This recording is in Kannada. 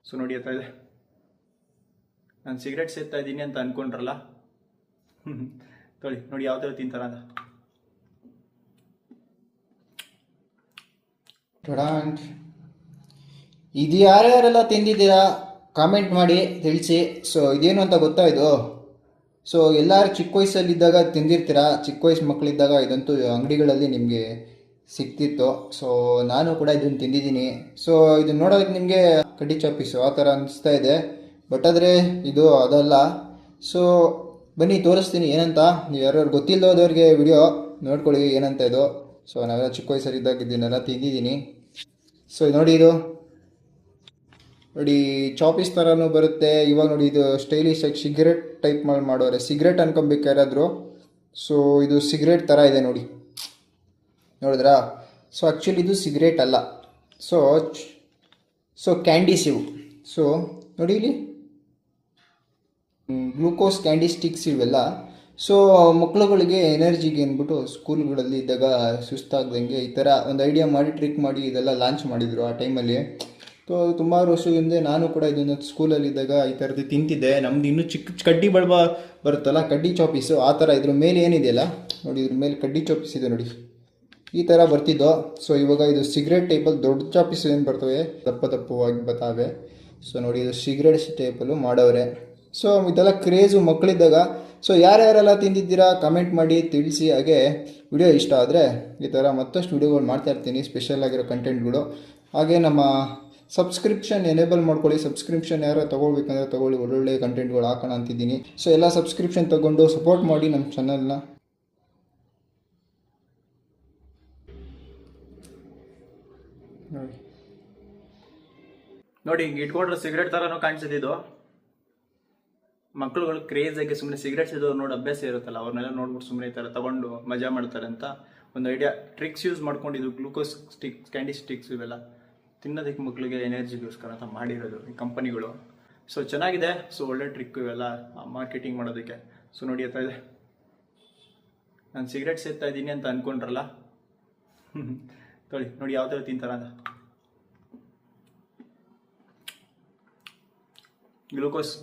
ಸೊ ನೋಡಿ ಆಯ್ತಾ ಇದೆ, ನಾನು ಸಿಗರೇಟ್ ಸೇರ್ತಾ ಇದ್ದೀನಿ ಅಂತ ಅನ್ಕೊಂಡ್ರಲ್ಲ, ತೊಳಿ ನೋಡಿ ಯಾವ ಥರ ತಿಂತಾರ ಅಂತ. ಇದು ಯಾರ್ಯಾರೆಲ್ಲ ತಿಂದಿದ್ದೀರಾ ಕಾಮೆಂಟ್ ಮಾಡಿ ತಿಳಿಸಿ. ಸೊ ಇದೇನು ಅಂತ ಗೊತ್ತಾಯಿತು. ಸೊ ಎಲ್ಲರೂ ಚಿಕ್ಕ ವಯಸ್ಸಲ್ಲಿದ್ದಾಗ ತಿಂದಿರ್ತೀರ, ಚಿಕ್ಕ ವಯಸ್ಸು ಮಕ್ಕಳಿದ್ದಾಗ ಇದಂತೂ ಅಂಗಡಿಗಳಲ್ಲಿ ನಿಮಗೆ ಸಿಕ್ತಿತ್ತು. ಸೊ ನಾನು ಕೂಡ ಇದನ್ನು ತಿಂದಿದ್ದೀನಿ. ಸೊ ಇದನ್ನು ನೋಡೋದಕ್ಕೆ ನಿಮಗೆ ಕಡ್ಡಿ ಚಾಪೀಸು ಆ ಥರ ಅನಿಸ್ತಾ ಇದೆ, ಬಟ್ ಆದರೆ ಇದು ಅದಲ್ಲ. ಸೊ ಬನ್ನಿ ತೋರಿಸ್ತೀನಿ ಏನಂತ. ನೀವು ಯಾರ್ಯಾರು ಗೊತ್ತಿಲ್ಲದವ್ರಿಗೆ ವಿಡಿಯೋ ನೋಡ್ಕೊಳ್ಳಿ ಏನಂತ ಇದು. ಸೊ ನಾವೆಲ್ಲ ಚಿಕ್ಕ ವಯಸ್ಸಲ್ಲಿದ್ದಾಗ ಇದನ್ನೆಲ್ಲ ತಿಂದಿದ್ದೀನಿ. ಸೊ ನೋಡಿ ಇದು ನೋಡಿ ಚಾಪೀಸ್ ಥರನೂ ಬರುತ್ತೆ. ಇವಾಗ ನೋಡಿ ಇದು ಸ್ಟೈಲಿಶ್ ಆಗಿ ಸಿಗರೇಟ್ ಟೈಪ್ ಮಾಡೋರೆ, ಸಿಗರೇಟ್ ಅನ್ಕೊಬೇಕು ಯಾರಾದರೂ. ಸೊ ಇದು ಸಿಗರೇಟ್ ಥರ ಇದೆ ನೋಡಿ, ನೋಡಿದ್ರಾ? ಸೊ ಆ್ಯಕ್ಚುಲಿ ಇದು ಸಿಗರೇಟ್ ಅಲ್ಲ. ಸೊ ಕ್ಯಾಂಡೀಸ್ ಇವು. ಸೊ ನೋಡಿ ಇಲ್ಲಿ ಗ್ಲೂಕೋಸ್ ಕ್ಯಾಂಡಿ ಸ್ಟಿಕ್ಸ್ ಇವೆಲ್ಲ. ಸೊ ಮಕ್ಕಳುಗಳಿಗೆ ಎನರ್ಜಿಗೆ ಅಂದ್ಬಿಟ್ಟು ಸ್ಕೂಲ್ಗಳಲ್ಲಿ ಇದ್ದಾಗ ಸುಸ್ತಾಗ್ದಂಗೆ ಈ ಥರ ಒಂದು ಐಡಿಯಾ ಮಾಡಿ ಟ್ರಿಕ್ ಮಾಡಿ ಇದೆಲ್ಲ ಲಾಂಚ್ ಮಾಡಿದರು ಆ ಟೈಮಲ್ಲಿ. ಸೊ ತುಂಬ ವರ್ಷದ ಹಿಂದೆ ನಾನು ಕೂಡ ಇದನ್ನು ಸ್ಕೂಲಲ್ಲಿದ್ದಾಗ ಈ ಥರದ್ದು ತಿಂತಿದ್ದೆ. ನಮ್ದು ಇನ್ನೂ ಚಿಕ್ಕ ಕಡ್ಡಿ ಬಡಬ ಬರುತ್ತಲ್ಲ, ಕಡ್ಡಿ ಚಾಪೀಸು ಆ ಥರ. ಇದ್ರ ಮೇಲೆ ಏನಿದೆಯಲ್ಲ ನೋಡಿ, ಇದ್ರ ಮೇಲೆ ಕಡ್ಡಿ ಚಾಪೀಸ್ ಇದೆ ನೋಡಿ, ಈ ಥರ ಬರ್ತಿದ್ದೋ. ಸೊ ಇವಾಗ ಇದು ಸಿಗರೇಟ್ ಟೈಪಲ್ಲಿ ದೊಡ್ಡ ಚಾಪೀಸ್ ಏನು ಬರ್ತವೆ ದಪ್ಪ ದಪ್ಪವಾಗಿ ಬರ್ತಾವೆ. ಸೊ ನೋಡಿ ಇದು ಸಿಗರೇಟ್ ಟೈಪಲ್ಲೂ ಮಾಡವ್ರೆ. ಸೊ ಇದೆಲ್ಲ ಕ್ರೇಜು ಮಕ್ಕಳಿದ್ದಾಗ. ಸೊ ಯಾರ್ಯಾರೆಲ್ಲ ತಿಂದಿದ್ದೀರಾ ಕಮೆಂಟ್ ಮಾಡಿ ತಿಳಿಸಿ. ಹಾಗೆ ವಿಡಿಯೋ ಇಷ್ಟ ಆದರೆ ಈ ಥರ ಮತ್ತಷ್ಟು ವಿಡಿಯೋಗಳು ಮಾಡ್ತಾ ಇರ್ತೀನಿ, ಸ್ಪೆಷಲ್ ಆಗಿರೋ ಕಂಟೆಂಟ್ಗಳು. ಹಾಗೆ ನಮ್ಮ ಸಬ್ಸ್ಕ್ರಿಪ್ಷನ್ ಎನೇಬಲ್ ಮಾಡ್ಕೊಳ್ಳಿ. ಸಬ್ಸ್ಕ್ರಿಪ್ಷನ್ ಯಾರು ತೊಗೊಳ್ಬೇಕಂದ್ರೆ ತೊಗೊಳ್ಳಿ, ಒಳ್ಳೊಳ್ಳೆ ಕಂಟೆಂಟ್ಗಳು ಹಾಕೋಣ ಅಂತಿದ್ದೀನಿ. ಸೊ ಎಲ್ಲ ಸಬ್ಸ್ಕ್ರಿಪ್ಷನ್ ತೊಗೊಂಡು ಸಪೋರ್ಟ್ ಮಾಡಿ ನಮ್ಮ ಚಾನಲ್ನ. ನೋಡಿ ಹಿಂಗೆ ಇಟ್ಕೊಂಡ್ರೆ ಸಿಗರೇಟ್ ಥರನೂ ಕಾಣಿಸ್ತಿದ್ದು. ಮಕ್ಕಳುಗಳು ಕ್ರೇಜ್ ಆಗಿ ಸುಮ್ಮನೆ ಸಿಗರೇಟ್ ಸೇದೋರು ನೋಡಿ ಅಭ್ಯಾಸ ಇರುತ್ತಲ್ಲ, ಅವ್ರನ್ನೆಲ್ಲ ನೋಡ್ಬಿಟ್ಟು ಸುಮ್ಮನೆ ಈ ಥರ ತಗೊಂಡು ಮಜಾ ಮಾಡ್ತಾರೆ ಅಂತ ಒಂದು ಐಡಿಯಾ, ಟ್ರಿಕ್ಸ್ ಯೂಸ್ ಮಾಡ್ಕೊಂಡಿದ್ದು. ಗ್ಲೂಕೋಸ್ ಸ್ಟಿಕ್ಸ್, ಕ್ಯಾಂಡಿ ಸ್ಟಿಕ್ಸ್ ಇವೆಲ್ಲ ತಿನ್ನೋದಕ್ಕೆ ಮಕ್ಕಳಿಗೆ ಎನರ್ಜಿಗೋಸ್ಕರ ಅಂತ ಮಾಡಿರೋದು ಈ ಕಂಪನಿಗಳು. ಸೊ ಚೆನ್ನಾಗಿದೆ. ಸೊ ಒಳ್ಳೆ ಟ್ರಿಕ್ ಇವೆಲ್ಲ ಮಾರ್ಕೆಟಿಂಗ್ ಮಾಡೋದಕ್ಕೆ. ಸೊ ನೋಡಿ ಆಯ್ತಾ ಇದೆ, ನಾನು ಸಿಗರೇಟ್ ಸೇರ್ತಾ ಇದ್ದೀನಿ ಅಂತ ಅನ್ಕೊಂಡ್ರಲ್ಲ, ತೊಳಿ ನೋಡಿ ಯಾವ ಥರ ತಿಂತಾರ ಅಂತ. ಗ್ಲೂಕೋಸ್